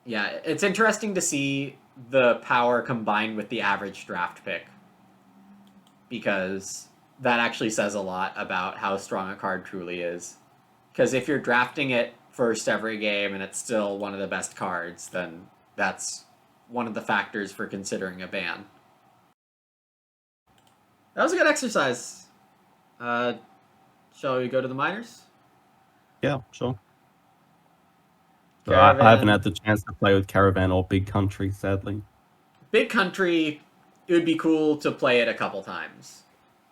Yeah, it's interesting to see the power combined with the average draft pick because that actually says a lot about how strong a card truly is. Because if you're drafting it first every game and it's still one of the best cards, then that's one of the factors for considering a ban. That was a good exercise. Uh, shall we go to the minors? Yeah, sure. So I haven't Caravan. had the chance to play with Caravan or Big Country, sadly. Big Country, it would be cool to play it a couple times.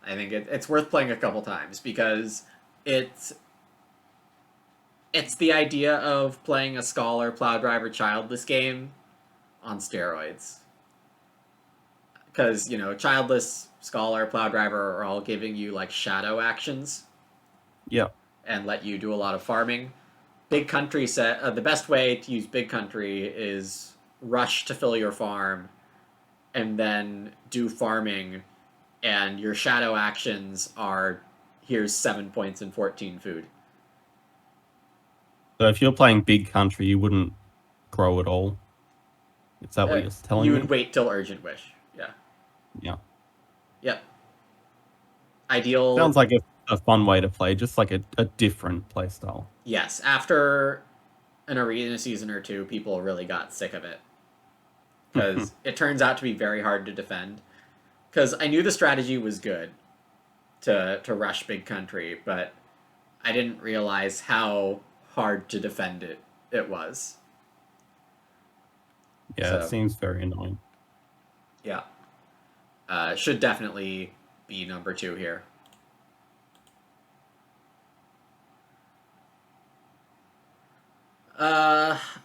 I think it's worth playing a couple times because it's it's the idea of playing a scholar, plow driver, childless game on steroids. Because childless, scholar, plow driver are all giving you like shadow actions Yeah. and let you do a lot of farming. Big Country set the best way to use Big Country is rush to fill your farm and then do farming, and your shadow actions are here's 7 points and 14 food. So if you're playing Big Country, you wouldn't grow at all. Is that what you're You telling would me? wait till Urgent Wish. Yeah. Yeah. Yep. Ideal. Sounds like a fun way to play, just like a different play style. Yes. After an arena season or two, people really got sick of it because it turns out to be very hard to defend. Because I knew the strategy was good to rush Big Country, but I didn't realize how hard to defend it was. Yeah, it So seems very annoying. yeah, should definitely be number two here.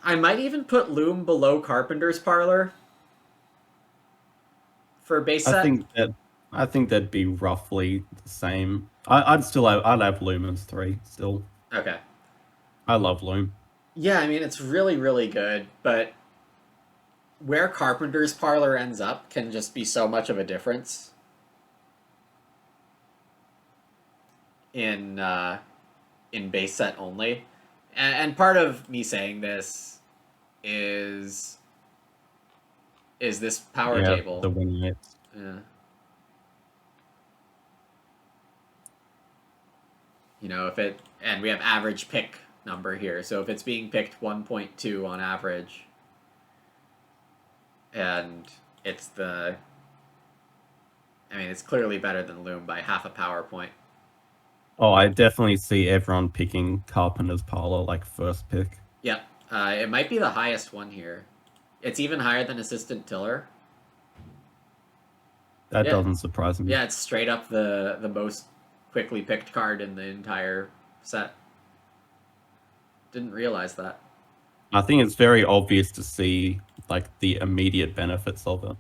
I might even put Loom below Carpenter's Parlor for base I set. think that I think that'd be roughly the same. I'd have Loom as 3 still. Okay. I love Loom. Yeah, I mean it's really really good, but where Carpenter's Parlor ends up can just be so much of a difference in in base set only. And part of me saying this is is this power Yeah, table. the win rates. Yeah. If it and we have average pick number here, so if it's being picked 1.2 on average, and it's the, I mean, it's clearly better than Loom by half a power point. Oh, I definitely see everyone picking Carpenter's Parlor like first pick. Yep, it might be the highest one here. It's even higher than Assistant Tiller. That Yeah, doesn't surprise me. yeah, it's straight up the most quickly picked card in the entire set. Didn't realize that. I think it's very obvious to see like the immediate benefits of it.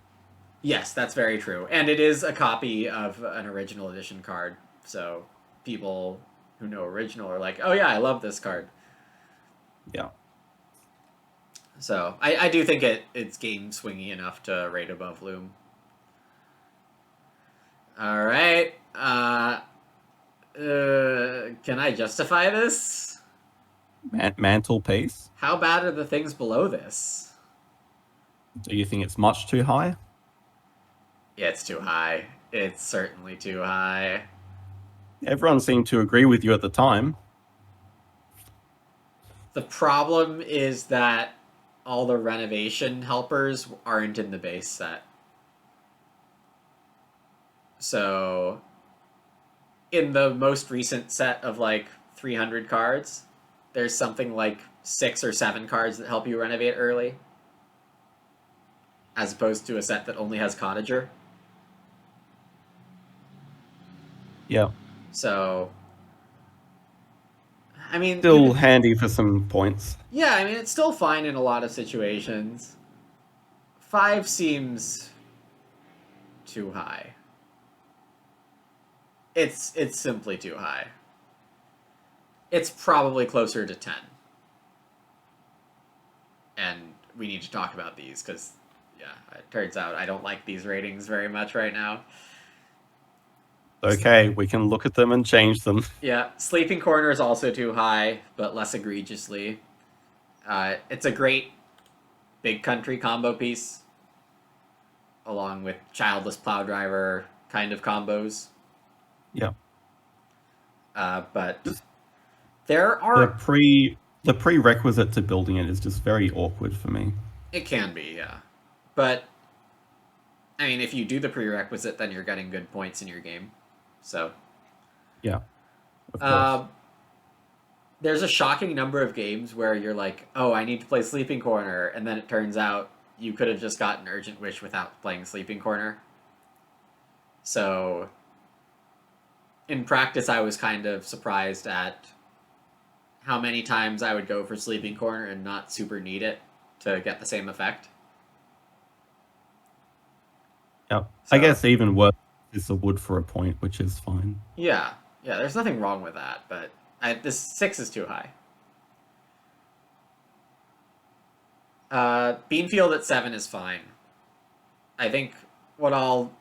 Yes, that's very true. And it is a copy of an original edition card. So people who know original are like, oh yeah, I love this card. Yeah. So I do think it's game swingy enough to rate above Loom. All right. Can I justify this? Mantelpiece. How bad are the things below this? Do you think it's much too high? Yeah, it's too high. It's certainly too high. Everyone seemed to agree with you at the time. The problem is that all the renovation helpers aren't in the base set. So, in the most recent set of like 300 cards, there's something like 6 or 7 cards that help you renovate early, as opposed to a set that only has Cottager. Yeah. So, I mean, you Still could, handy for some points. yeah, I mean, it's still fine in a lot of situations. 5 seems too high. It's simply too high. It's probably closer to 10. And we need to talk about these because, yeah, it turns out I don't like these ratings very much right now. Okay, we can look at them and change them. Yeah, Sleeping Corner is also too high, but less egregiously. It's a great big country combo piece, along with childless plow driver kind of combos. Yeah. But Just there the are. prerequisite to building it is just very awkward for me. It can be, yeah. But I mean, if you do the prerequisite, then you're getting good points in your game. So, Yeah, of course. uh, there's a shocking number of games where you're like, oh, I need to play Sleeping Corner, and then it turns out you could have just gotten Urgent Wish without playing Sleeping Corner. So, in practice, I was kind of surprised at how many times I would go for Sleeping Corner and not super need it to get the same effect. Yeah, I So, guess even worse is the wood for a point, which is fine. yeah, yeah, there's nothing wrong with that, but this 6 is too high. Beanfield at 7 is fine. I think what I'll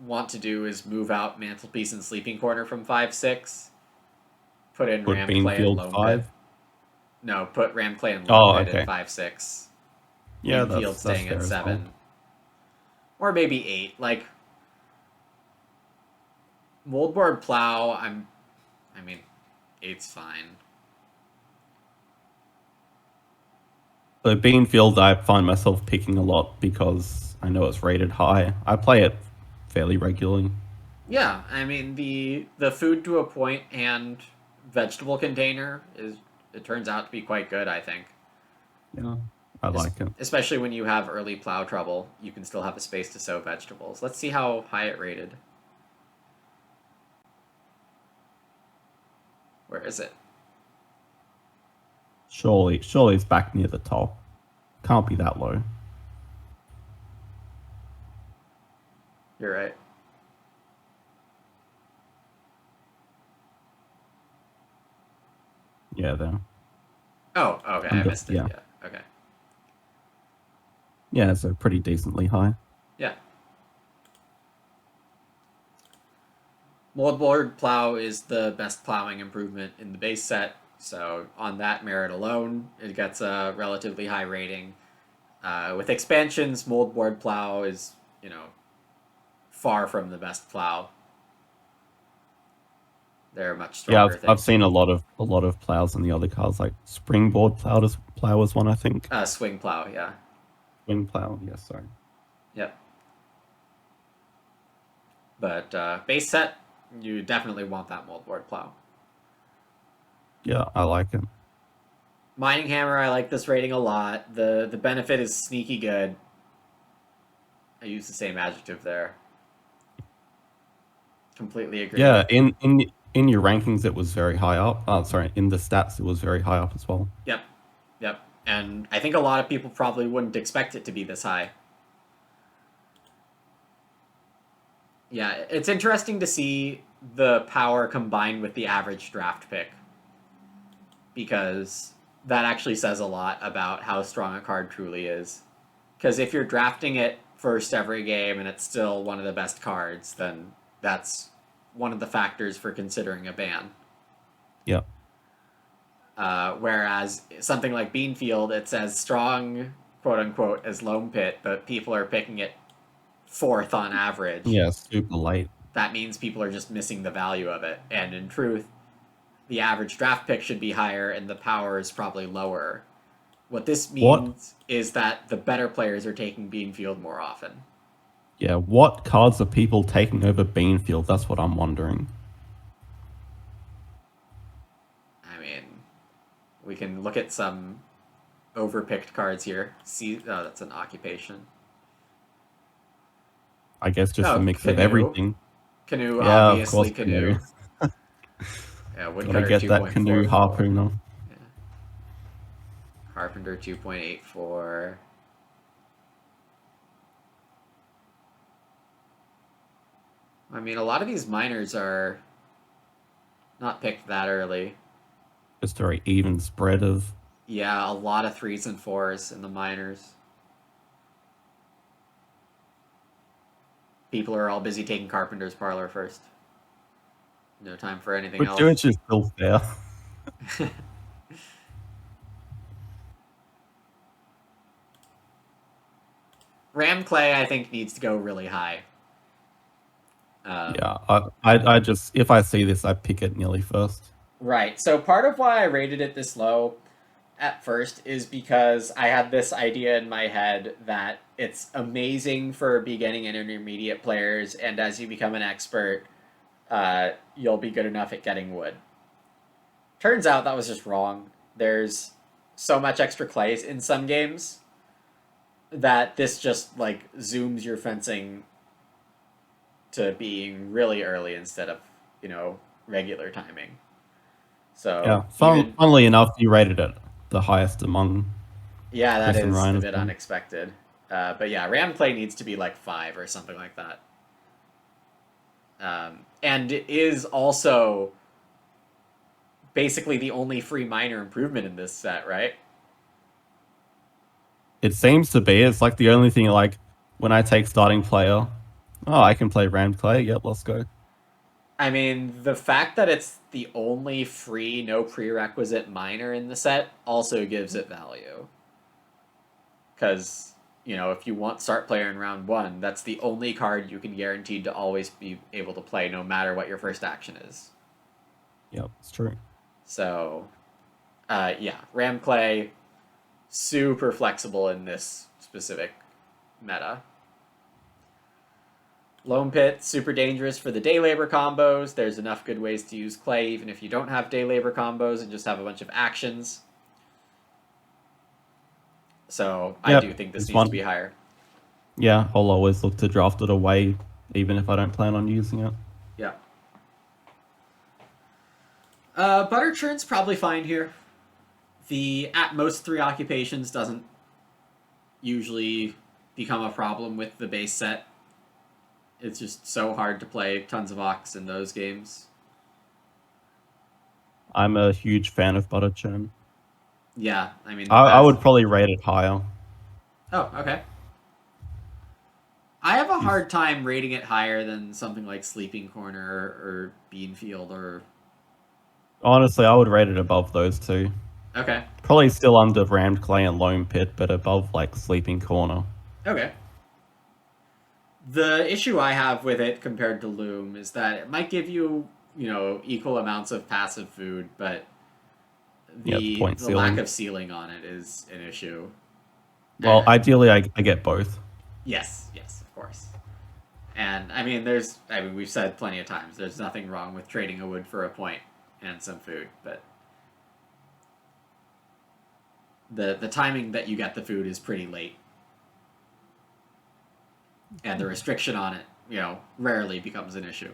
want to do is move out Mantelpiece and Sleeping Corner from 5-6. Put in Put Rammed Clay and Beanfield Loam Pit. 5. No, put Rammed Clay and Loam Oh, Pit at okay. 5-6. Yeah, Beanfield that's staying fair at as well. 7. Or maybe 8. Like, Moldboard Plow, I mean, 8's fine. So Beanfield, I find myself picking a lot because I know it's rated high. I play it fairly regularly. Yeah, I mean the food to a point and vegetable container is, it turns out to be quite good, I think. Yeah, I like it. Especially when you have early plow trouble, you can still have a space to sow vegetables. Let's see how high it rated. Where is it? Surely it's back near the top. Can't be that low. You're right. Yeah, there. Oh, okay, I missed it. Yeah. Yeah, okay. Yeah, so pretty decently high. Yeah. Moldboard Plow is the best plowing improvement in the base set, so on that merit alone, it gets a relatively high rating. With expansions, Moldboard Plow is, far from the best plow. There are much Yeah, stronger I've things. seen a lot of plows in the other cars, like springboard plow is one, I think. Swing Plow, yeah. Wing plow, yes, sorry. Yep. But base set, you definitely want that Moldboard Plow. Yeah, I like it. Mining Hammer, I like this rating a lot. The benefit is sneaky good. I use the same adjective there. Completely agree. Yeah, in your rankings, it was very high up. Oh, sorry, in the stats, it was very high up as well. Yep. Yep. And I think a lot of people probably wouldn't expect it to be this high. Yeah, it's interesting to see the power combined with the average draft pick, because that actually says a lot about how strong a card truly is. Because if you're drafting it first every game and it's still one of the best cards, then that's one of the factors for considering a ban. Yeah. Whereas something like Beanfield, it's as strong, quote unquote, as Loam Pit, but people are picking it fourth on average. Yeah, super late. That means people are just missing the value of it. And in truth, the average draft pick should be higher and the power is probably lower. What this means is that the better players are taking Beanfield more often. Yeah, what cards are people taking over Beanfield? That's what I'm wondering. I mean, we can look at some overpicked cards here. See, oh, that's an occupation. I guess just a mix Canoe. of everything. Canoe, Yeah, of obviously course, Canoe. Canoe. Yeah, Gotta Woodcutter get that Canoe 2.44. harpooner. Yeah. Carpenter 2.84. I mean, a lot of these miners are not picked that early. Just a very even spread of. Yeah, a lot of 3s and 4s in the miners. People are all busy taking Carpenter's Parlor first. No time for anything else. Which is still fair. Ram Clay, I think, needs to go really high. Yeah, I just if I see this, I pick it nearly first. Right. So part of why I rated it this low at first is because I had this idea in my head that it's amazing for beginning and intermediate players, and as you become an expert, you'll be good enough at getting wood. Turns out that was just wrong. There's so much extra clay in some games that this just like zooms your fencing to being really early instead of, regular timing. So Yeah, even funnily enough, you rated it the highest among yeah, that Chris and is Ryan a as bit well. unexpected. But yeah, ram clay needs to be like 5 or something like that. And it is also basically the only free minor improvement in this set, right? It seems to be. It's like the only thing. Like when I take starting player, oh, I can play Ram Clay. Yep, let's go. I mean, the fact that it's the only free, no prerequisite minor in the set also gives it value. Because, if you want start player in round 1, that's the only card you can guaranteed to always be able to play no matter what your first action is. Yep, it's true. So, yeah, Ram Clay, super flexible in this specific meta. Loam Pit, super dangerous for the day labor combos. There's enough good ways to use clay even if you don't have day labor combos and just have a bunch of actions. So I do Yep, think this it's needs to be one. higher. Yeah, I'll always look to draft it away, even if I don't plan on using it. Yeah. Butter churn's probably fine here. The at most 3 occupations doesn't usually become a problem with the base set. It's just so hard to play tons of Ox in those games. I'm a huge fan of Butterchem. Yeah, I mean I that's. would probably rate it higher. Oh, okay. I have a He's hard time rating it higher than something like Sleeping Corner or Beanfield or. honestly, I would rate it above those two. Okay. Probably still under Rammed Clay and Loam Pit, but above like Sleeping Corner. Okay. The issue I have with it compared to Loom is that it might give you, equal amounts of passive food, but Yeah, the the point the lack ceiling. of ceiling on it is an issue. Well, And ideally, I get both. yes, yes, of course. And I mean, we've said plenty of times, there's nothing wrong with trading a wood for a point and some food, but the timing that you get the food is pretty late, and the restriction on it, rarely becomes an issue.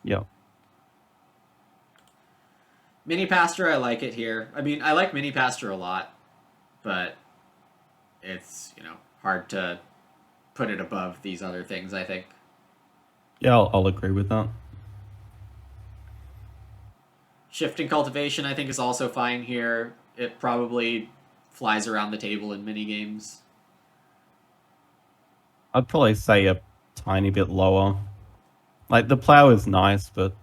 Yeah. Mini Pasture, I like it here. I mean, I like Mini Pasture a lot, but it's, hard to put it above these other things, I think. Yeah, I'll agree with that. Shifting Cultivation, I think, is also fine here. It probably flies around the table in mini games. I'd probably say a tiny bit lower. Like the plow is nice, but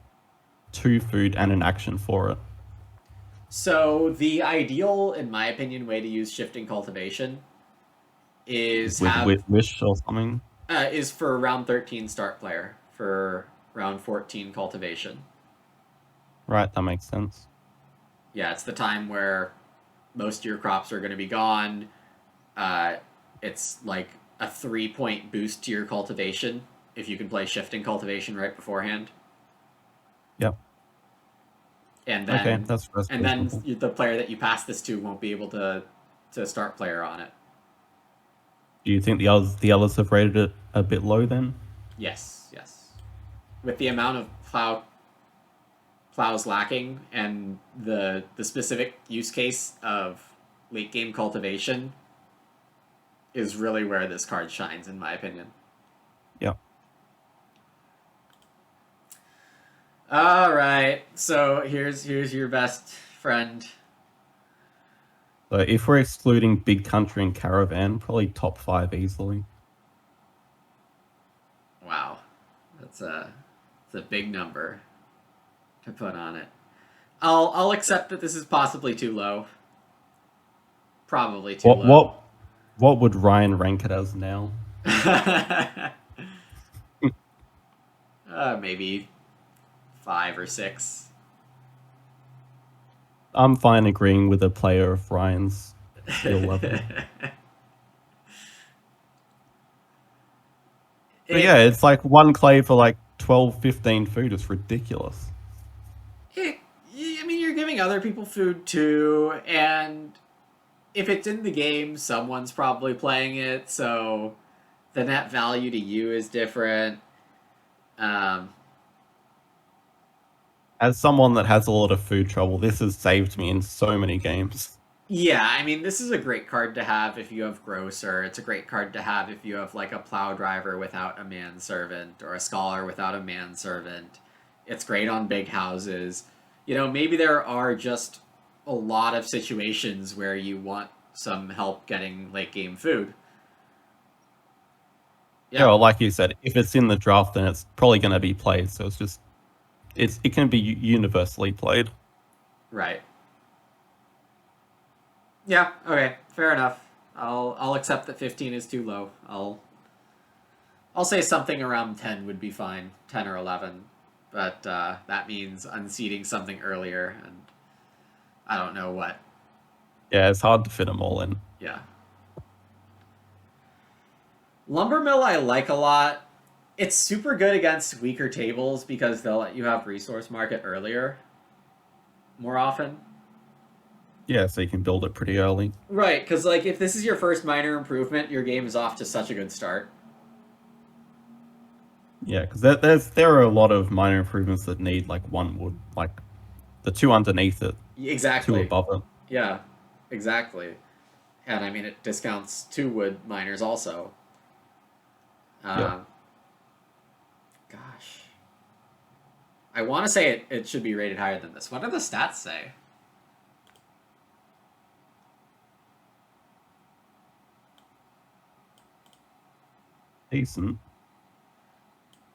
2 food and an action for it. So, the ideal, in my opinion, way to use Shifting Cultivation is With wish or something. is for round 13 start player, for round 14 cultivation. Right, that makes sense. Yeah, it's the time where most of your crops are going to be gone. Uh, it's like a 3-point boost to your cultivation if you can play shifting cultivation right beforehand. Yep. And Okay, then that's and then reasonable. the player that you pass this to won't be able to start player on it. Do you think the others have rated it a bit low then? Yes, yes. With the amount of plows lacking and the specific use case of late game cultivation is really where this card shines, in my opinion. Yep. All right, so here's your best friend. So if we're excluding Big Country and Caravan, probably top 5 easily. Wow, that's a big number to put on it. I'll accept that this is possibly too low. Probably too What low. what What would Ryan rank it as now? Maybe 5 or 6. I'm fine agreeing with a player of Ryan's skill level. But yeah, it's like 1 clay for like 12, 15 food. It's ridiculous. it, I mean, you're giving other people food too, and if it's in the game, someone's probably playing it, so the net value to you is different. Um, As someone that has a lot of food trouble, this has saved me in so many games. yeah, I mean, this is a great card to have if you have Grocer. It's a great card to have if you have like a plow driver without a manservant or a scholar without a manservant. It's great on big houses. Maybe there are just a lot of situations where you want some help getting late game food. Yeah, Yeah, well, like you said, if it's in the draft, then it's probably going to be played. So it can be universally played. right. Yeah, okay, fair enough. I'll accept that 15 is too low. I'll say something around 10 would be fine, 10 or 11. But that means unseating something earlier, and I don't know what. Yeah, it's hard to fit them all in. Yeah. Lumber Mill I like a lot. It's super good against weaker tables because they'll let you have Resource Market earlier, more often. Yeah, so you can build it pretty early. Right, because like if this is your first minor improvement, your game is off to such a good start. Yeah, because there are a lot of minor improvements that need like 1 wood, like the 2 underneath it, 2 Exactly. above it. Yeah, exactly. And I mean, it discounts 2 wood miners also. Yep. Um, Gosh. I want to say it should be rated higher than this. What do the stats say? Decent.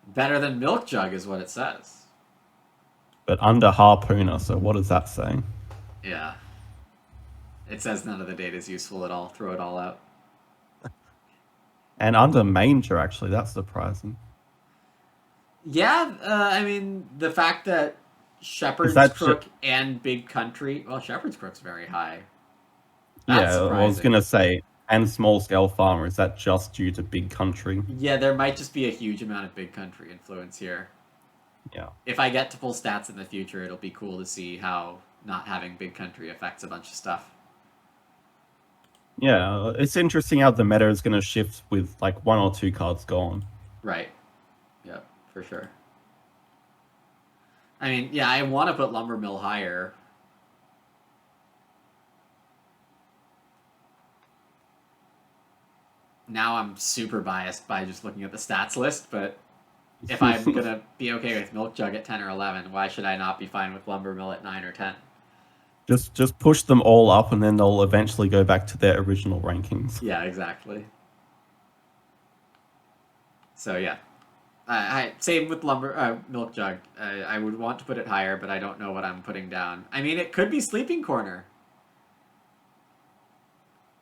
Better than Milk Jug is what it says. But under Harpooner, so what does that say? Yeah. It says none of the data is useful at all. Throw it all out. And under Manger, actually, that's surprising. Yeah, I mean, the fact that Shepherd's that Crook and Big Country... Well, Shepherd's Crook's very high. Yeah, Surprising. I was going to say, and small scale farmer, is that just due to big country? Yeah, there might just be a huge amount of Big Country influence here. Yeah. If I get to full stats in the future, it'll be cool to see how not having Big Country affects a bunch of stuff. Yeah, it's interesting how the meta is going to shift with like 1 or 2 cards gone. Right. Yep, for sure. I mean, yeah, I want to put Lumber Mill higher. Now I'm super biased by just looking at the stats list, but if I'm going to be okay with Milk Jug at 10 or 11, why should I not be fine with Lumber Mill at 9 or 10? Just push them all up, and then they'll eventually go back to their original rankings. Yeah, exactly. So yeah, same with Milk Jug. I would want to put it higher, but I don't know what I'm putting down. I mean, it could be Sleeping Corner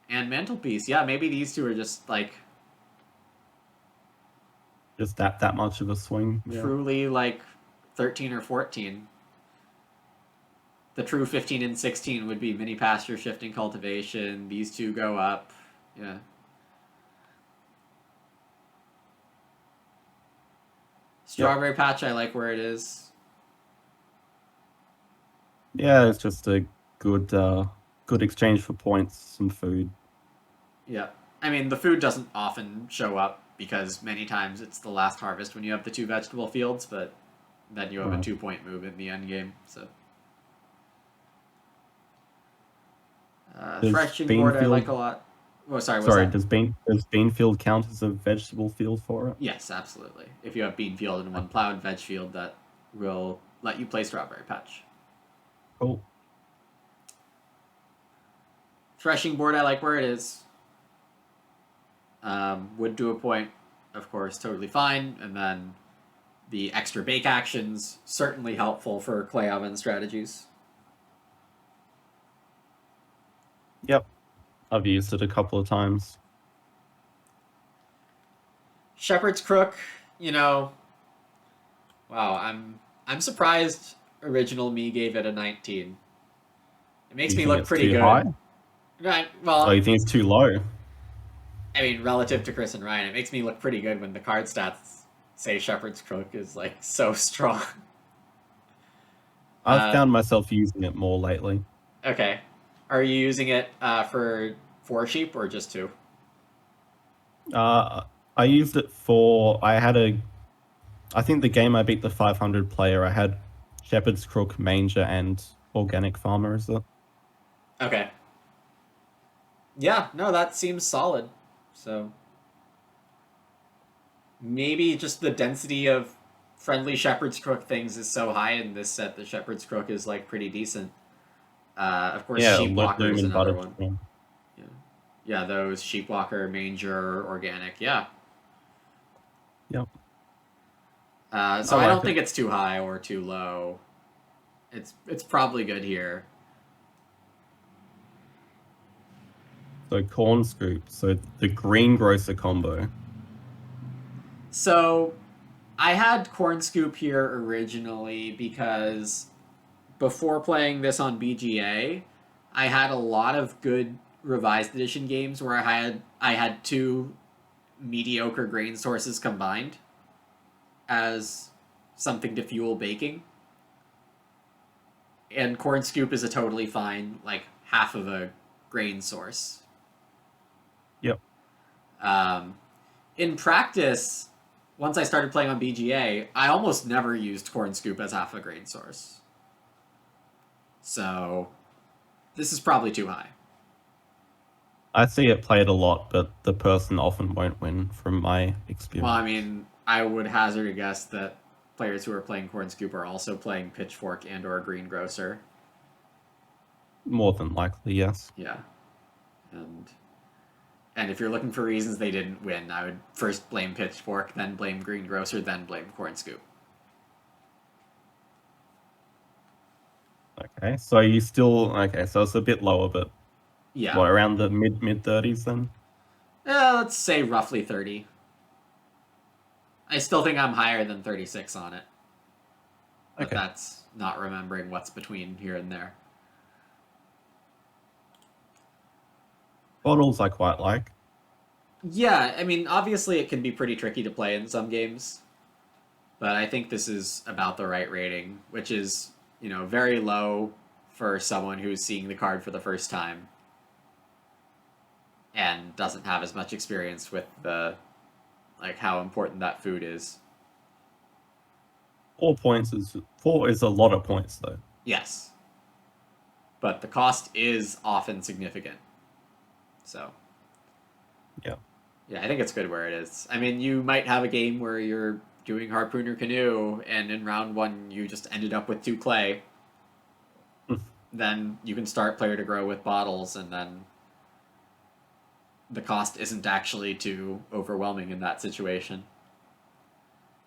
and Mantelpiece. Yeah, maybe these two are just like Just that much of a swing. truly like 13 or 14. The true 15 and 16 would be Mini Pasture, Shifting Cultivation. These two go up. Yeah. Strawberry Patch, I like where it is. Yeah, it's just a good exchange for points, some food. Yeah. I mean, the food doesn't often show up because many times it's the last harvest when you have the 2 vegetable fields, but then you have a 2-point move in the end game. So, threshing board I like a lot. Oh, sorry. Sorry, does Beanfield count as a vegetable field for it? Yes, absolutely. If you have bean field and 1 plowed veg field, that will let you play Strawberry Patch. Cool. Threshing board I like where it is. Would do a point, of course, totally fine. And then the extra bake actions, certainly helpful for clay oven strategies. Yep. I've used it a couple of times. Shepherd's Crook, you know, wow, I'm surprised original me gave it a 19. It Do makes you me think look it's pretty too high? good. Right, Oh, you well, think it's too low? I mean, relative to Chris and Ryan, it makes me look pretty good when the card stats say Shepherd's Crook is like so strong. I've Uh, found myself using it more lately. okay. Are you using it for four sheep or just two? I used it for. I had a. I think the game I beat the 500 player, I had Shepherd's Crook, Manger, and Organic Farmer as it. Okay. Yeah, no, that seems solid. So maybe just the density of friendly Shepherd's Crook things is so high in this set that Shepherd's Crook is like pretty decent. Of course, Yeah, Sheepwalker Loom is and another one. Butterchem. Yeah, yeah, those Sheepwalker, Manger, Organic. Yeah. Yep, I So I like don't it. think it's too high or too low. It's probably good here. So corn scoop. So the green grocer combo. So I had Corn Scoop here originally because before playing this on BGA, I had a lot of good revised edition games where I had two mediocre grain sources combined as something to fuel baking. And Corn Scoop is a totally fine, like half of a grain source. Yep. Um, in practice, once I started playing on BGA, I almost never used Corn Scoop as half a grain source. So this is probably too high. I see it played a lot, but the person often won't win from my Well, I experience. mean, I would hazard a guess that players who are playing Corn Scoop are also playing Pitchfork and or Green Grocer. More than likely, yes. Yeah. And and if you're looking for reasons they didn't win, I would first blame Pitchfork, then blame Green Grocer, then blame Corn Scoop. Okay, so you still okay? So it's a bit lower, but Yeah. what around the mid 30s then? Let's say roughly 30. I still think I'm higher than 36 on it, but Okay, that's not remembering what's between here and there. bottles I quite like. Yeah, I mean, obviously it can be pretty tricky to play in some games, but I think this is about the right rating, which is, very low for someone who's seeing the card for the first time and doesn't have as much experience with the like how important that food is. 4 points is 4 is a lot of points though. Yes, but the cost is often significant. So, Yeah, yeah, I think it's good where it is. I mean, you might have a game where you're doing harpoon or canoe and in round 1 you just ended up with 2 clay. Then you can start player to grow with bottles, and then the cost isn't actually too overwhelming in that situation.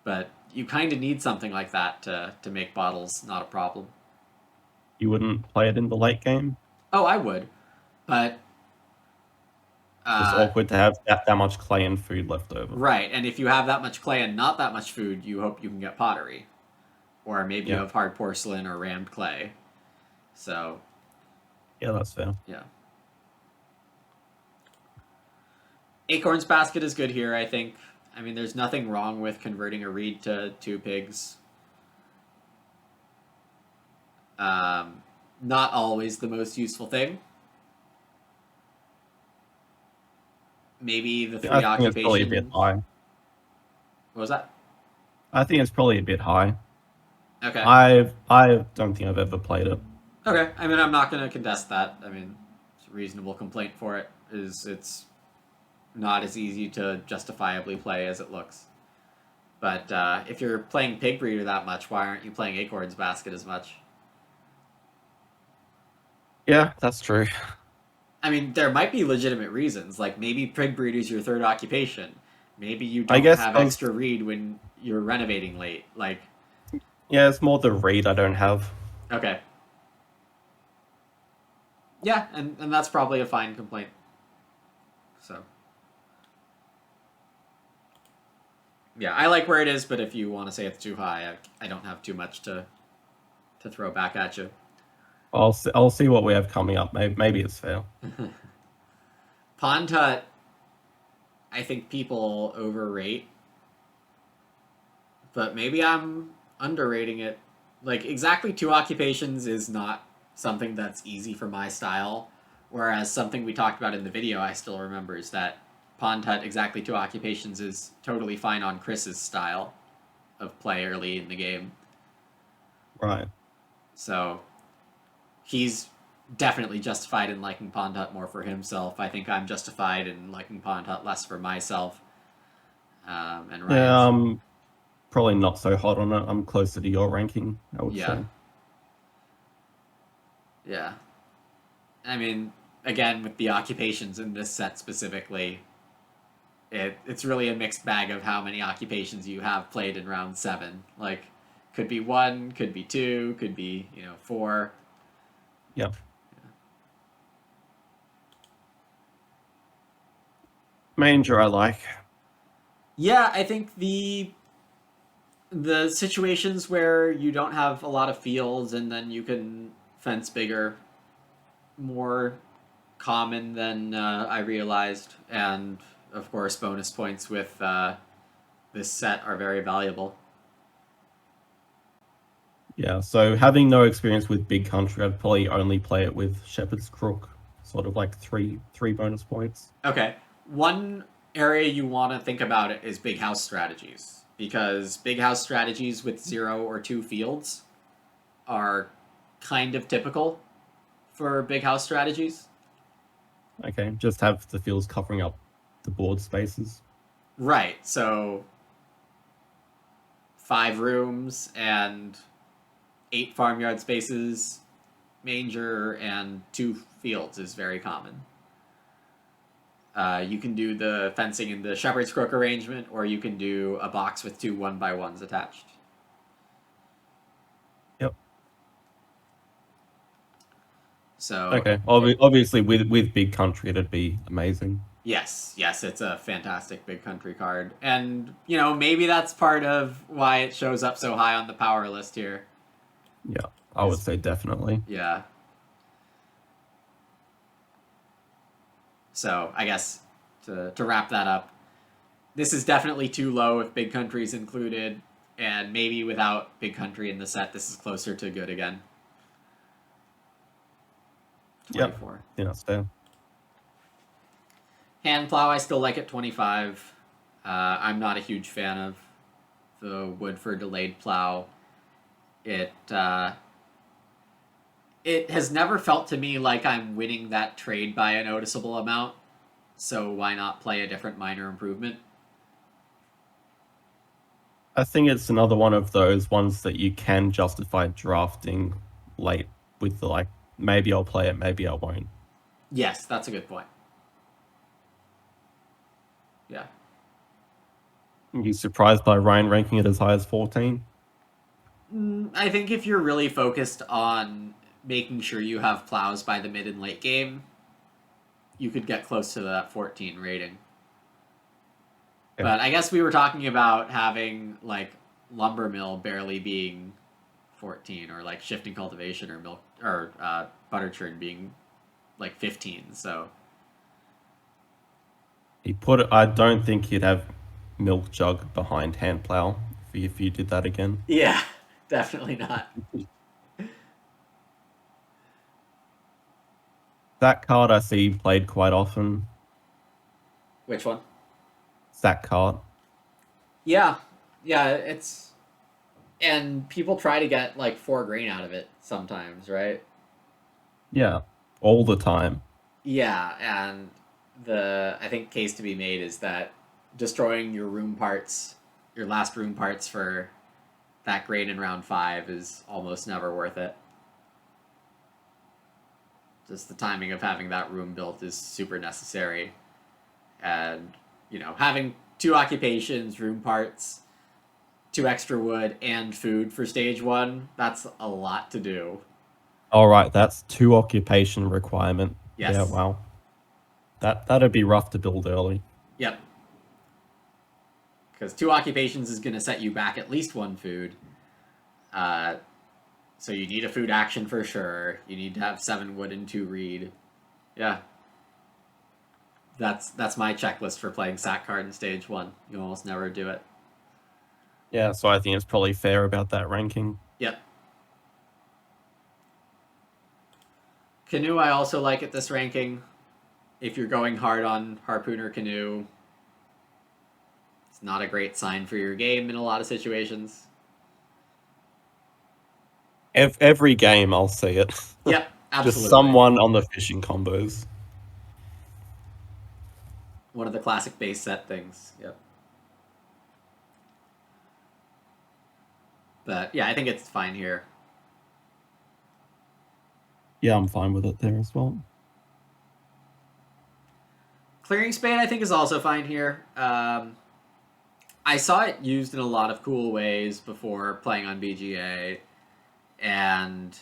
But you kind of need something like that to make bottles not a problem. you wouldn't play it in the late game. Oh, I would, but It's awkward to have that much clay and food left over. right. And if you have that much clay and not that much food, you hope you can get pottery, or maybe you Yeah, have hard porcelain or rammed clay. So yeah, that's fair. yeah, Acorns Basket is good here. I think. I mean, there's nothing wrong with converting a reed to 2 pigs. Um, Not always the most useful thing. Maybe the I 3 think it's probably a bit occupation. high. What was that? I think it's probably a bit high. Okay. I don't think I've ever played it. Okay. I mean, I'm not going to contest that. I mean, it's a reasonable complaint for it is it's not as easy to justifiably play as it looks. But if you're playing Pig Breeder that much, why aren't you playing Acorns Basket as much? Yeah, that's true. I mean, there might be legitimate reasons. Like maybe Pig Breeder is your third occupation. Maybe you I don't guess have because extra reed when you're renovating late. Like, yeah, it's more the read I don't have. okay. Yeah, and that's probably a fine complaint. So Yeah, I like where it is, but if you want to say it's too high, I don't have too much to throw back at you. I'll see what we have coming up. Maybe it's fair. Pond Hut, I think people overrate, but maybe I'm underrating it. Like, exactly two occupations is not something that's easy for my style, whereas something we talked about in the video I still remember is that Pond Hut exactly two occupations is totally fine on Chris's style of play early in the game. Right. So he's definitely justified in liking Pond Hut more for himself. I think I'm justified in liking Pond Hut less for myself. And Yeah, Ryan's, probably not so hot on it. I'm closer to your ranking, I would yeah, say. yeah. I mean, again, with the occupations in this set specifically, it's really a mixed bag of how many occupations you have played in round 7. Like, could be 1, could be 2, could be 4. Yep. Manger I like. Yeah, I think the situations where you don't have a lot of fields and then you can fence bigger, more common than I realized, and of course bonus points with this set are very valuable. Yeah, so having no experience with Big Country, I'd probably only play it with Shepherd's Crook, sort of like three bonus points. Okay, one area you want to think about it is big house strategies, because big house strategies with 0 or 2 fields are kind of typical for big house strategies. Okay, just have the fields covering up the board spaces. Right, so 5 rooms and 8 farmyard spaces, manger, and 2 fields is very common. You can do the fencing in the shepherd's crook arrangement, or you can do a box with 2 1x1s attached. Yep. So Okay. Obviously, with Big Country, it'd be amazing. yes, it's a fantastic big country card, and maybe that's part of why it shows up so high on the power list here. Yeah, I would say definitely. Yeah. So I guess to wrap that up, this is definitely too low if Big Country's included, and maybe without Big Country in the set, this is closer to good again. 24. Yep. Yeah, that's fair. Hand Plow, I still like at 25. I'm not a huge fan of the wood for delayed plow. It has never felt to me like I'm winning that trade by a noticeable amount, so why not play a different minor improvement? I think it's another one of those ones that you can justify drafting late with the like, maybe I'll play it, maybe I won't. Yes, that's a good point. Yeah. Are you surprised by Ryan ranking it as high as 14? I think if you're really focused on making sure you have plows by the mid and late game, you could get close to that 14 rating. Okay. But I guess we were talking about having like lumber mill barely being 14, or like shifting cultivation or milk or butter churn being like 15. So I don't think you'd have Milk Jug behind Hand Plow if you did that again. yeah, definitely not. That card I see played quite often. Which one? That card. Yeah, it's, and people try to get like 4 grain out of it sometimes, right? Yeah, all the time. Yeah, and I think case to be made is that destroying your room parts, your last room parts for that grain in round 5 is almost never worth it. Just the timing of having that room built is super necessary, and having 2 occupations, room parts, 2 extra wood, and food for stage 1, that's a lot to do. All right, that's 2 occupation requirement. Yes. Yeah, wow. That'd be rough to build early. Yep. because 2 occupations is going to set you back at least 1 food. So you need a food action for sure. You need to have 7 wood and 2 reed. Yeah. That's my checklist for playing sack card in stage 1. You almost never do it. Yeah, so I think it's probably fair about that ranking. Yep. Canoe I also like at this ranking. If you're going hard on Harpooner Canoe, it's not a great sign for your game in a lot of situations. Every game, I'll see it. Yep, absolutely. Just someone on the fishing combos. One of the classic base set things. Yep. But yeah, I think it's fine here. Yeah, I'm fine with it there as well. Clearing Spade, I think, is also fine here. I saw it used in a lot of cool ways before playing on BGA, and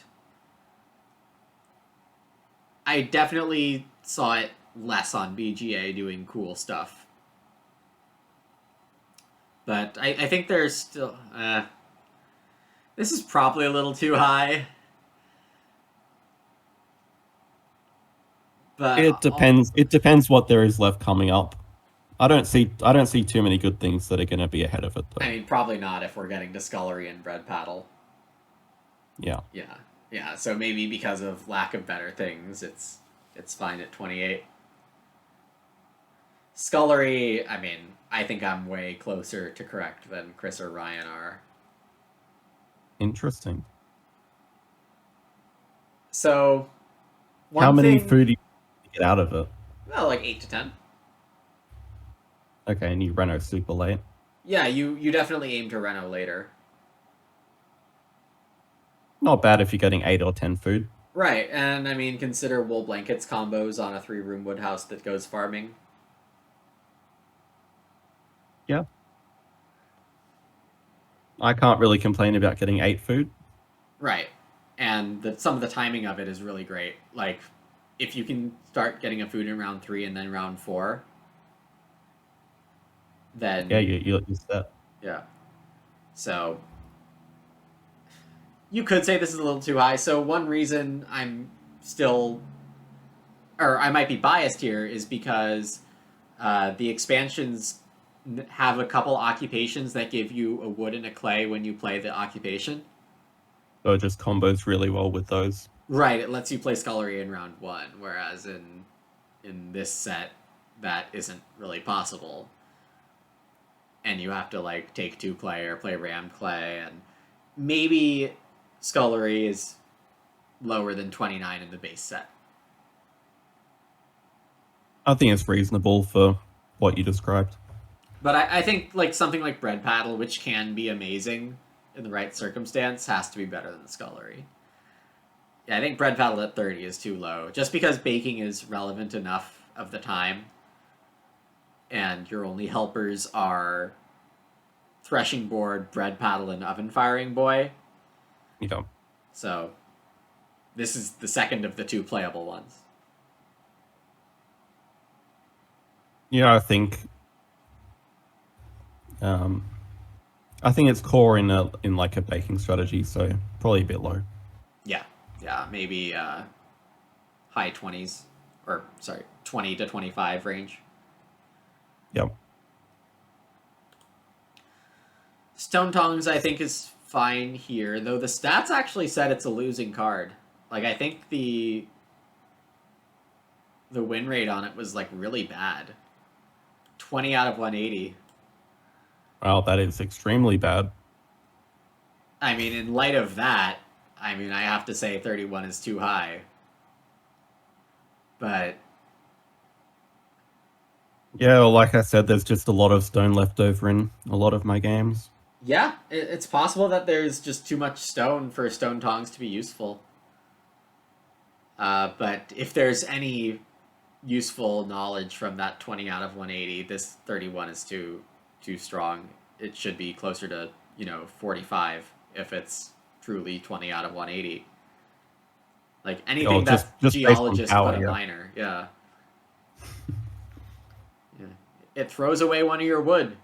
I definitely saw it less on BGA doing cool stuff. But I think there's still... this is probably a little too high. But it depends. It depends what there is left coming up. I don't see too many good things that are going to be ahead of it, though. I mean, probably not if we're getting to Scullery and Bread Paddle. Yeah. Yeah. So maybe because of lack of better things, it's fine at 28. Scullery, I mean, I think I'm way closer to correct than Chris or Ryan are. Interesting. So, how many food do you get out of it? Well, like 8 to 10. Okay, and you reno super late. Yeah, you definitely aim to reno later. Not bad if you're getting 8 or 10 food. Right, and I mean, consider wool blankets combos on a 3-room wood house that goes farming. Yeah. I can't really complain about getting 8 food. Right, and some of the timing of it is really great. Like, if you can start getting a food in round 3 and then round 4, then... Yeah, you're set. Yeah. So, you could say this is a little too high. So one reason I'm still... or I might be biased here is because the expansions have a couple occupations that give you a wood and a clay when you play the occupation. So it just combos really well with those. Right, it lets you play Scullery in round 1, whereas in this set, that isn't really possible. And you have to, like, take 2 clay or play ram clay, and maybe Scullery is lower than 29 in the base set. I think it's reasonable for what you described. But I think, like, something like Bread Paddle, which can be amazing in the right circumstance, has to be better than the Scullery. Yeah, I think Bread Paddle at 30 is too low, just because baking is relevant enough of the time, and your only helpers are Threshing Board, Bread Paddle, and Oven Firing Boy. Yeah. So, this is the second of the 2 playable ones. Yeah, I think it's core in like a baking strategy, so probably a bit low. Yeah, maybe high 20s, or sorry, 20 to 25 range. Yep. Stone Tongs, I think, is fine here, though the stats actually said it's a losing card. Like, I think the win rate on it was, like, really bad. 20 out of 180. Wow, that is extremely bad. I mean, in light of that, I have to say 31 is too high. But... yeah, well, like I said, there's just a lot of stone left over in a lot of my games. yeah, it's possible that there's just too much stone for Stone Tongs to be useful. But if there's any useful knowledge from that 20 out of 180, this 31 is too strong. It should be closer to, 45 if it's truly 20 out of 180. Like, anything just geologists power, put a minor. Yeah. Yeah. It throws away one of your wood.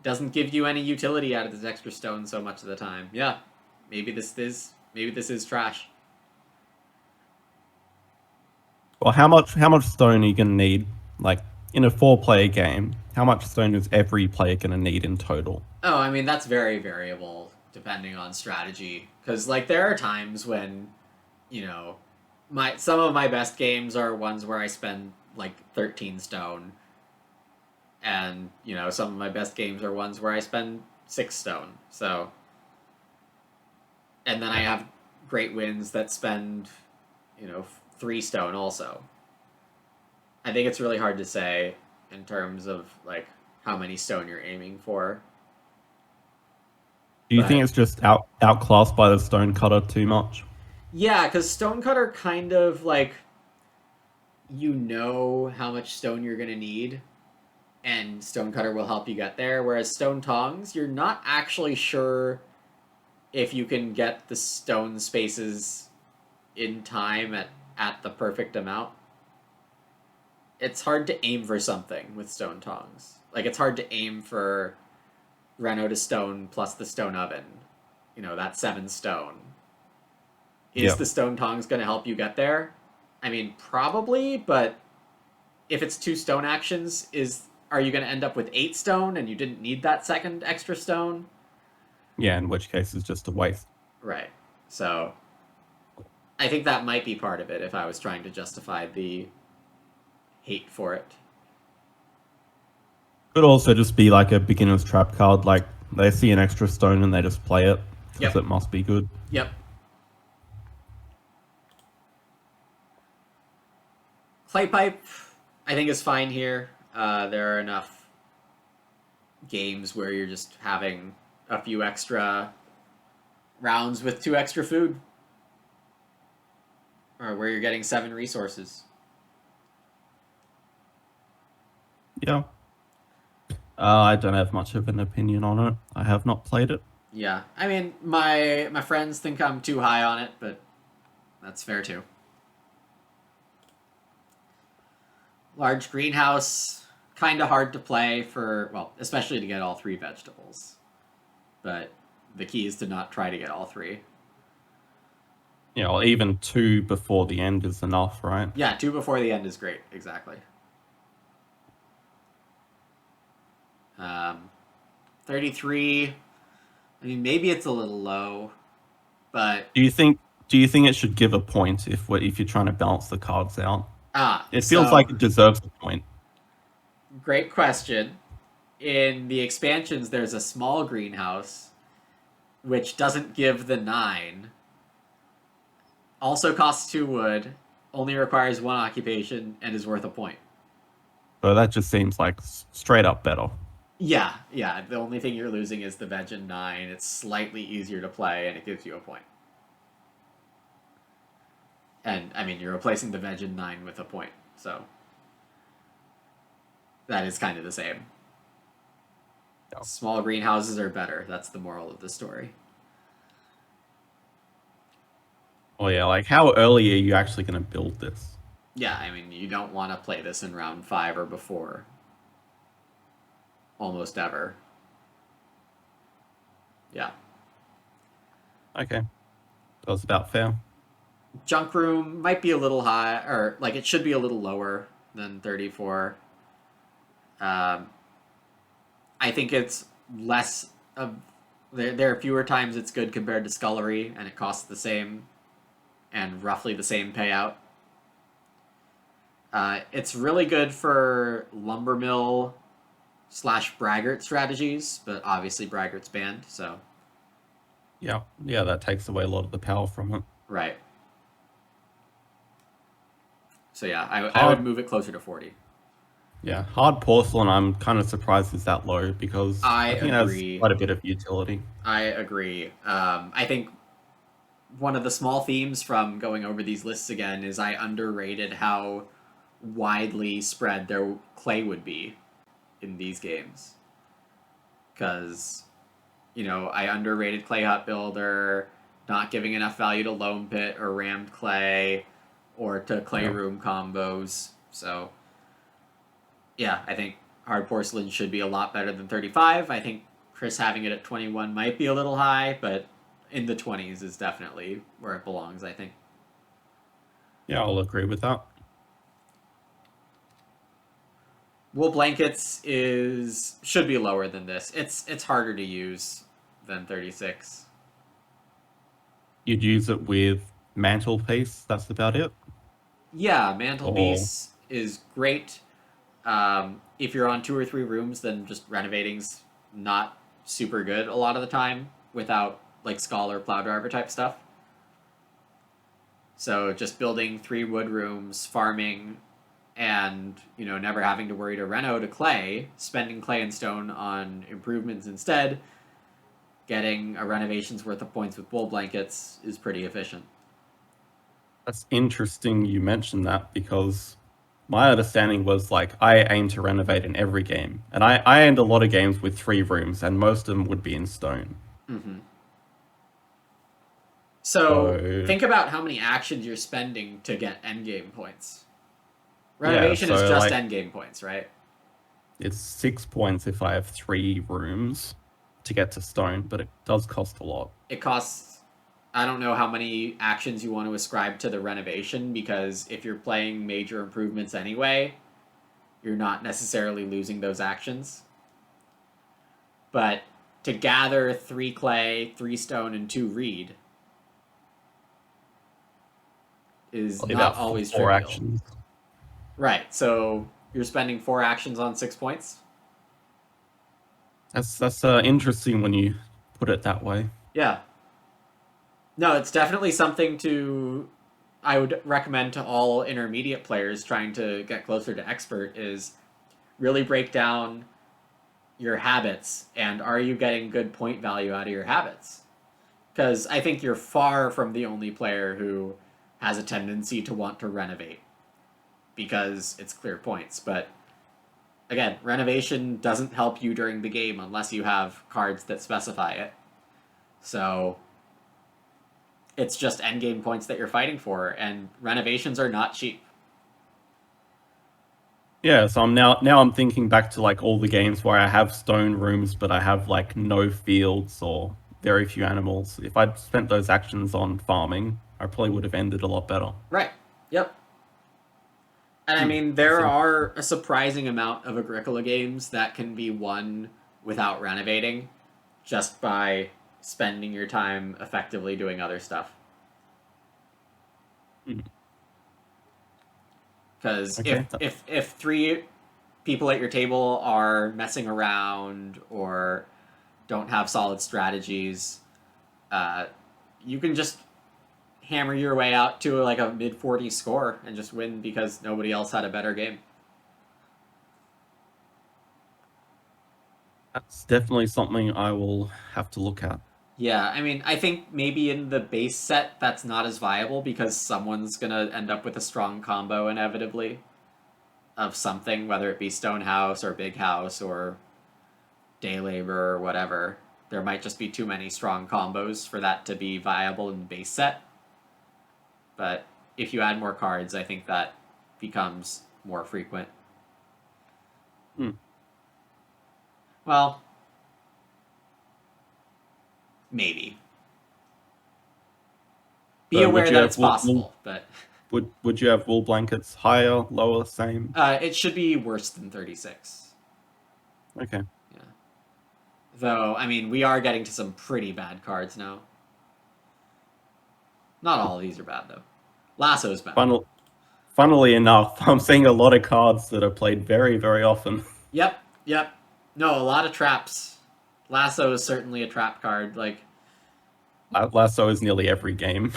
doesn't give you any utility out of this extra stone so much of the time. Yeah, maybe this is trash. Well, how much stone are you gonna need? Like in a 4-player game, how much stone is every player gonna need in total? Oh, I mean that's very variable depending on strategy. Because like there are times when, you know, my some of my best games are ones where I spend like 13 stone, and some of my best games are ones where I spend 6 stone. So, and then I have great wins that spend, 3 stone also. I think it's really hard to say in terms of like how many stone you're aiming for. Do you think But it's just outclassed by the stone cutter too much? yeah, because stonecutter kind of like how much stone you're gonna need, and stonecutter will help you get there. Whereas stone tongs, you're not actually sure if you can get the stone spaces in time at the perfect amount. It's hard to aim for something with stone tongs. Like it's hard to aim for Reno to stone plus the stone oven. That's 7 stone. Is Yeah. the stone tongs going to help you get there? I mean, probably, but if it's 2 stone actions, are you going to end up with 8 stone and you didn't need that second extra stone? Yeah, in which case it's just a waste. Right. So I think that might be part of it if I was trying to justify the hate for it. Could also just be like a beginner's trap card, like they see an extra stone and they just play it because Yep. it must be good. Yep. Clay pipe, I think, is fine here. There are enough games where you're just having a few extra rounds with 2 extra food, or where you're getting 7 resources. Yeah. I don't have much of an opinion on it. I have not played it. Yeah, I mean, my friends think I'm too high on it, but that's fair too. Large greenhouse, kind of hard to play especially to get all 3 vegetables. But the key is to not try to get all 3. Yeah, or even 2 before the end is enough, right? Yeah, 2 before the end is great. Exactly. 33. I mean, maybe it's a little low, but Do you think it should give a point if you're trying to balance the cards out? It feels so like it deserves a point. great question. In the expansions, there's a small greenhouse, which doesn't give the 9. Also costs 2 wood, only requires 1 occupation, and is worth a point. So that just seems like straight up better. Yeah, yeah. The only thing you're losing is the veg in 9. It's slightly easier to play, and it gives you a point. And I mean, you're replacing the veg in 9 with a point, so that is kind of the same. Yeah. Small greenhouses are better. That's the moral of the story. Oh yeah, like how early are you actually going to build this? Yeah, I mean, you don't want to play this in round 5 or before. Almost ever. Yeah. Okay, that was about fair. Junk room might be a little high, or like it should be a little lower than 34. Um, I think it's less of. There are fewer times it's good compared to scullery, and it costs the same and roughly the same payout. It's really good for lumber mill / braggart strategies, but obviously braggart's banned, so. Yeah, that takes away a lot of the power from it. Right. So yeah, I would move it closer to 40. Yeah, hard porcelain. I'm kind of surprised is that low because I think it agree. has quite a bit of utility. I agree. I think one of the small themes from going over these lists again is I underrated how widely spread their clay would be in these games. Because, I underrated Clay Hut Builder, not giving enough value to Loam Pit or Rammed Clay or to Clay Yeah. Room combos. So, yeah, I think hard porcelain should be a lot better than 35. I think Chris having it at 21 might be a little high, but in the 20s is definitely where it belongs, I think. Yeah, I'll agree with that. Wool blankets should be lower than this. It's harder to use than 36. You'd use it with mantelpiece. That's about it. Yeah, Or mantelpiece is great. If you're on 2 or 3 rooms, then just renovating's not super good a lot of the time without like Scholar Plow Driver type stuff. So just building 3 wood rooms, farming, and never having to worry to reno to clay, spending clay and stone on improvements instead, getting a renovation's worth of points with wool blankets is pretty efficient. that's interesting you mentioned that because my understanding was like I aim to renovate in every game, and I aimed a lot of games with 3 rooms, and most of them would be in stone. Mm-hmm. So So think about how many actions you're spending to get endgame points. yeah, Renovation is so just like endgame points, right? it's 6 points if I have 3 rooms to get to stone, but it does cost a lot. It costs, I don't know how many actions you want to ascribe to the renovation, because if you're playing major improvements anyway, you're not necessarily losing those actions. But to gather 3 clay, 3 stone, and 2 reed is Probably not about always four trivial. actions. Right, so you're spending 4 actions on 6 points? That's interesting when you put it that way. Yeah. No, it's definitely something I would recommend to all intermediate players trying to get closer to expert, is really break down your habits and are you getting good point value out of your habits? Because I think you're far from the only player who has a tendency to want to renovate because it's clear points. But again, renovation doesn't help you during the game unless you have cards that specify it. So it's just endgame points that you're fighting for, and renovations are not cheap. Yeah, so I'm thinking back to like all the games where I have stone rooms, but I have like no fields or very few animals. If I'd spent those actions on farming, I probably would have ended a lot better. Right. Yep. And I mean, That's there are a surprising amount of Agricola games that can be won without renovating just by spending your time effectively doing other stuff. Hmm. Because Okay. if 3 people at your table are messing around or don't have solid strategies, you can just hammer your way out to like a mid 40 score and just win because nobody else had a better game. That's definitely something I will have to look at. Yeah, I mean, I think maybe in the base set that's not as viable because someone's gonna end up with a strong combo inevitably of something, whether it be Stone House or Big House or Day Labor or whatever. There might just be too many strong combos for that to be viable in the base set. But if you add more cards, I think that becomes more frequent. Hmm. Well, maybe. Be So aware that it's possible, but would you have wool blankets higher, lower, same? it should be worse than 36. Okay. Yeah. Though, I mean, we are getting to some pretty bad cards now. Not all of these are bad, though. Lasso's bad. Funnily enough, I'm seeing a lot of cards that are played very, very often. Yep, yep. No, a lot of traps. Lasso is certainly a trap card. Like, Lasso is nearly every game.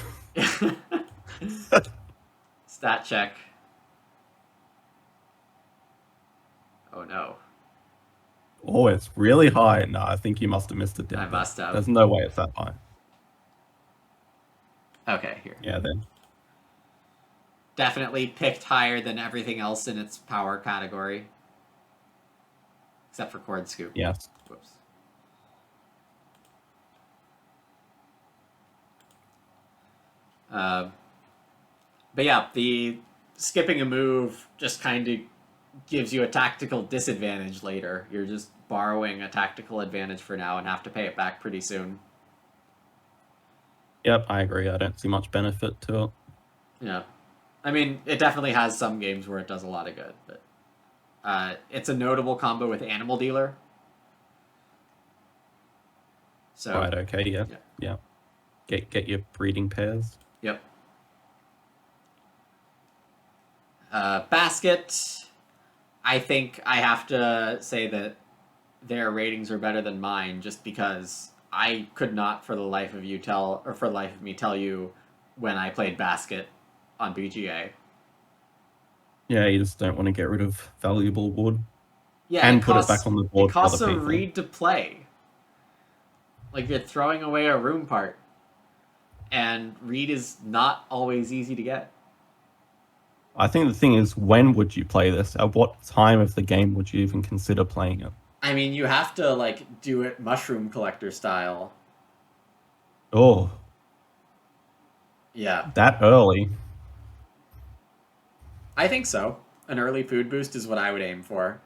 stat check. Oh no. Oh, it's really high. No, I think you must have missed it I down there. must have. There's no way it's that high. Okay, here. Yeah, then. Definitely picked higher than everything else in its power category. Except for Cord Scoop. Yes. Whoops. But yeah, the skipping a move just kind of gives you a tactical disadvantage later. You're just borrowing a tactical advantage for now and have to pay it back pretty soon. Yep, I agree. I don't see much benefit to it. Yeah. I mean, it definitely has some games where it does a lot of good, but it's a notable combo with Animal Dealer. So, Right, okay, yeah. yeah. Yeah. Get your breeding pairs. Yep. Basket, I think I have to say that their ratings are better than mine just because I could not for the life of me tell you when I played Basket on BGA. Yeah, you just don't want to get rid of valuable wood Yeah, and put it back on the it board for other costs a people. reed to play. Like you're throwing away a room part. And reed is not always easy to get. I think the thing is, when would you play this? At what time of the game would you even consider playing it? I mean, you have to like do it mushroom collector style. Oh, Yeah, that early? I think so. An early food boost is what I would aim for.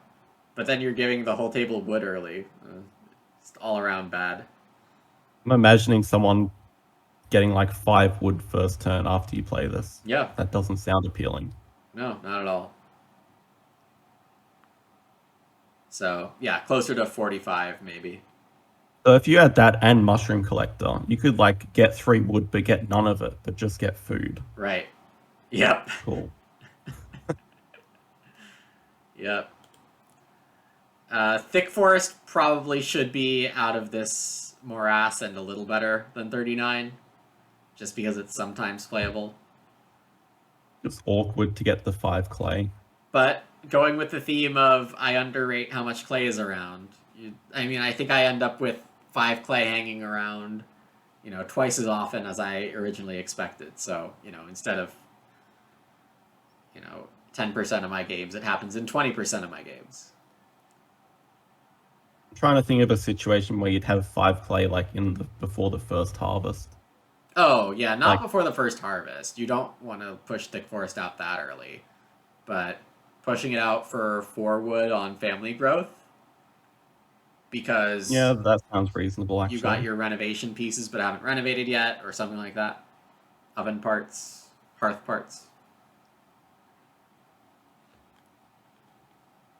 But then you're giving the whole table wood early. It's all around bad. I'm imagining someone getting like 5 wood first turn after you play this. Yeah, That doesn't sound appealing. no, not at all. So, yeah, closer to 45 maybe. So if you had that and mushroom collector, you could like get 3 wood but get none of it, but just get food. Right. Yep. Cool. Yep. Thick Forest probably should be out of this morass and a little better than 39, just because it's sometimes playable. It's awkward to get the 5 clay. But going with the theme of I underrate how much clay is around, I mean, I think I end up with 5 clay hanging around, twice as often as I originally expected. So, instead of, 10% of my games, it happens in 20% of my games. I'm trying to think of a situation where you'd have 5 clay like before the first harvest. Oh, yeah, not Like, before the first harvest. You don't want to push Thick Forest out that early. But pushing it out for 4 wood on family growth, because yeah, that sounds reasonable actually. you got your renovation pieces but haven't renovated yet, or something like that. Oven parts, hearth parts.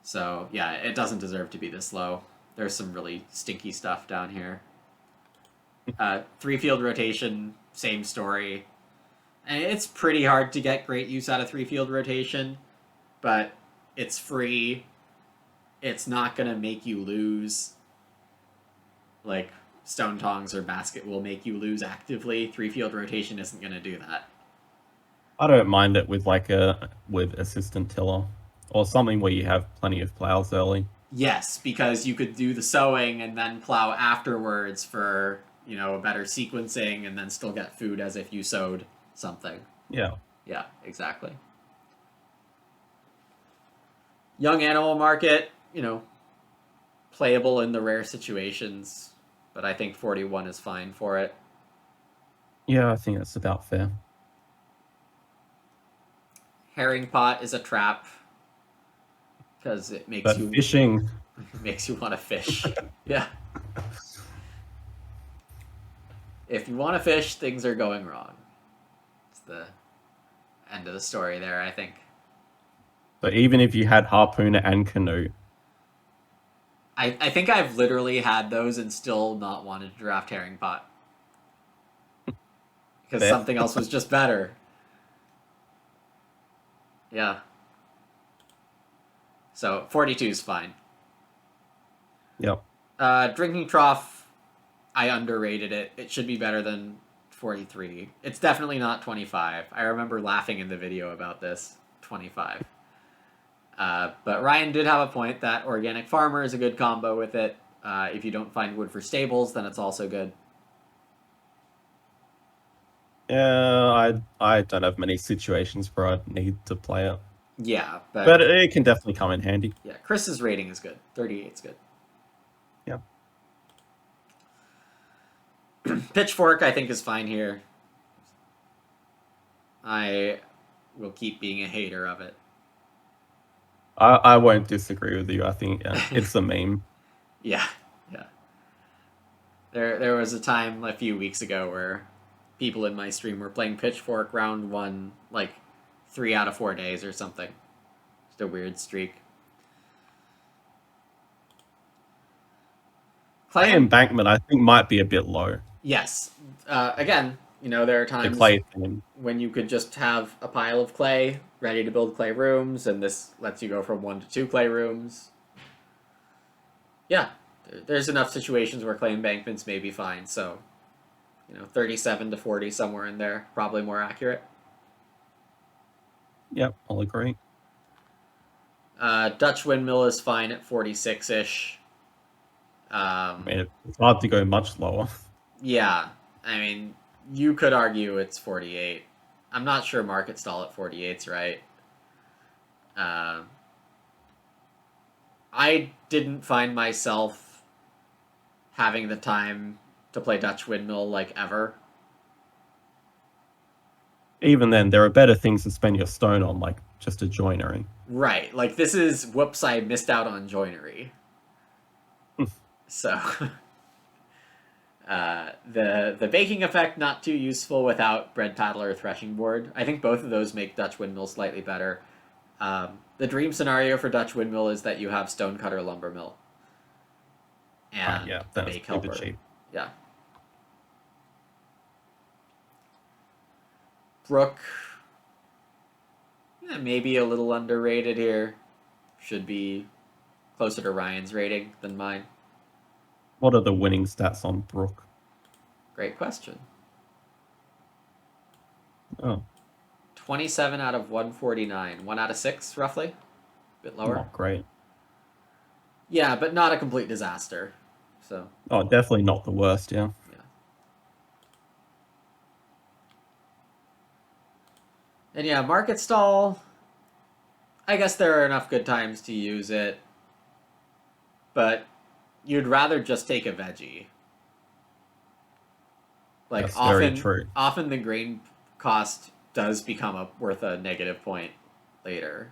So, yeah, it doesn't deserve to be this low. There's some really stinky stuff down here. 3-field rotation, same story. And it's pretty hard to get great use out of 3-field rotation, but it's free. It's not going to make you lose. Like, Stone Tongs or Basket will make you lose actively. 3-field rotation isn't going to do that. I don't mind it with with assistant tiller or something where you have plenty of plows early. Yes, because you could do the sowing and then plow afterwards for, a better sequencing and then still get food as if you sowed something. Yeah. Yeah, exactly. Young Animal Market, playable in the rare situations, but I think 41 is fine for it. Yeah, I think that's about fair. Herring Pot is a trap because it makes But fishing makes you want to fish. Yeah. If you want to fish, things are going wrong. It's the end of the story there, I think. So even if you had harpooner and canoe, I think I've literally had those and still not wanted to draft Herring Pot. Because fair. something else was just better. Yeah. So 42 is fine. Yep. Drinking Trough, I underrated it. It should be better than 43. It's definitely not 25. I remember laughing in the video about this. 25. But Ryan did have a point that Organic Farmer is a good combo with it. If you don't find wood for stables, then it's also good. Yeah, I don't have many situations where I'd need to play it. Yeah, But it can definitely come in handy. Yeah, Chris's rating is good. 38 is good. Yeah. Pitchfork, I think, is fine here. I will keep being a hater of it. I won't disagree with you. I think it's a meme. Yeah, yeah. There was a time a few weeks ago where people in my stream were playing Pitchfork round one, like 3 out of 4 days or something. Just a weird streak. Clay Clay, embankment, I think, might be a bit low. yes. Again, there are The times clay thing. when you could just have a pile of clay ready to build clay rooms, and this lets you go from 1 to 2 clay rooms. Yeah, there's enough situations where clay embankments may be fine. So, 37 to 40, somewhere in there, probably more accurate. Yep, I'll agree. Dutch windmill is fine at 46 ish. I mean, it's hard to go much lower. Yeah, I mean, you could argue it's 48. I'm not sure market stall at 48's right. Um, I didn't find myself having the time to play Dutch windmill like ever. Even then, there are better things to spend your stone on, like just a joinery. Right, like this is whoops, I missed out on joinery. So the baking effect not too useful without bread paddle or threshing board. I think both of those make Dutch windmill slightly better. The dream scenario for Dutch windmill is that you have stone cutter lumber mill and Yeah, the that's bake super helper. cheap. Yeah. Brook, yeah, maybe a little underrated here. Should be closer to Ryan's rating than mine. What are the winning stats on Brook? Great question. Oh, 27 out of 149. 1 out of 6, roughly. A bit lower. not great. Yeah, but not a complete disaster. So, Oh, definitely not the worst, yeah. yeah. And yeah, market stall. I guess there are enough good times to use it. But you'd rather just take a veggie. Like That's very true. often the grain cost does become worth a negative point later.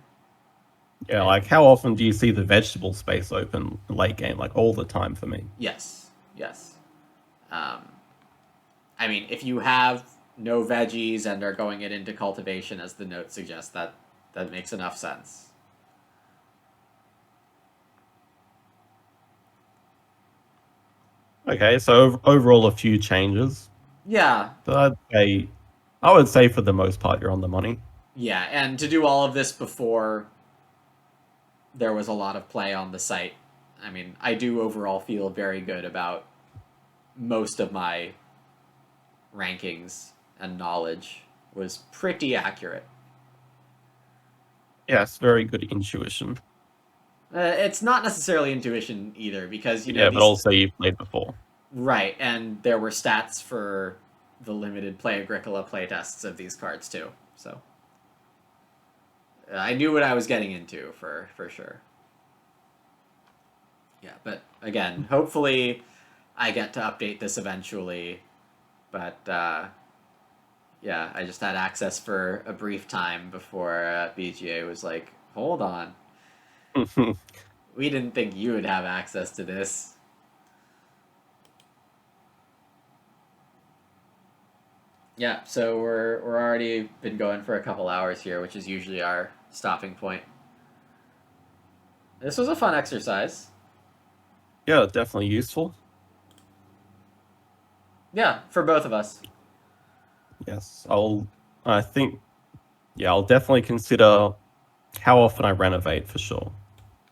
Yeah, like how often do you see the vegetable space open late game? Like all the time for me. Yes, yes. Um, I mean, if you have no veggies and are going it into cultivation, as the note suggests, that makes enough sense. Okay, so overall a few changes, Yeah, but I would say for the most part you're on the money. yeah, and to do all of this before there was a lot of play on the site. I mean, I do overall feel very good about most of my rankings and knowledge was pretty accurate. Yes, very good intuition. It's not necessarily intuition either, because Yeah, but these also you played before. right, and there were stats for the limited play Agricola playtests of these cards too. So I knew what I was getting into for sure. Yeah, but again, hopefully I get to update this eventually. But yeah, I just had access for a brief time before BGA was like, "Hold on, we didn't think you would have access to this." Yeah, so we're already been going for a couple hours here, which is usually our stopping point. This was a fun exercise. Yeah, definitely useful. Yeah, for both of us. Yes, I think, yeah, I'll definitely consider how often I renovate for sure.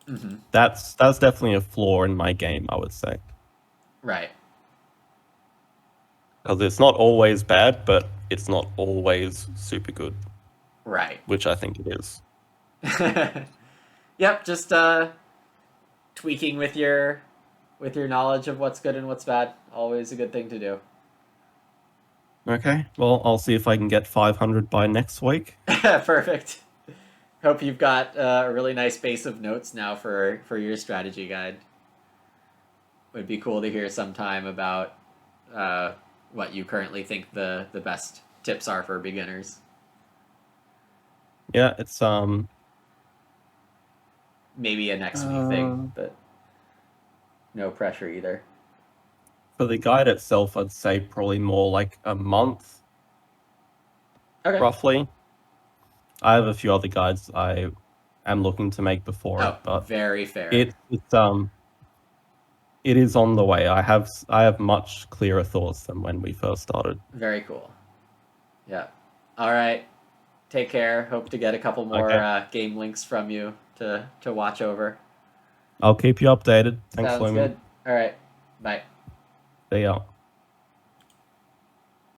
Mm-hmm. That's definitely a flaw in my game, I would say. Right. Because it's not always bad, but it's not always super good, Right. which I think it is. Yep, just tweaking with your knowledge of what's good and what's bad. Always a good thing to do. Okay, well, I'll see if I can get 500 by next week. Perfect. Hope you've got a really nice base of notes now for your strategy guide. Would be cool to hear sometime about what you currently think the best tips are for beginners. Yeah, it's maybe a next week thing, Uh, but no pressure either. for the guide itself, I'd say probably more like a month, Okay. roughly. I have a few other guides I am looking to make before Oh, it, but very fair. it is on the way. I have much clearer thoughts than when we first started. Very cool. Yeah. All right. Take care. Hope to get a couple more Okay. game links from you to watch over. I'll keep you updated. Thanks, Sounds Lumen. good. All right. Bye. See ya.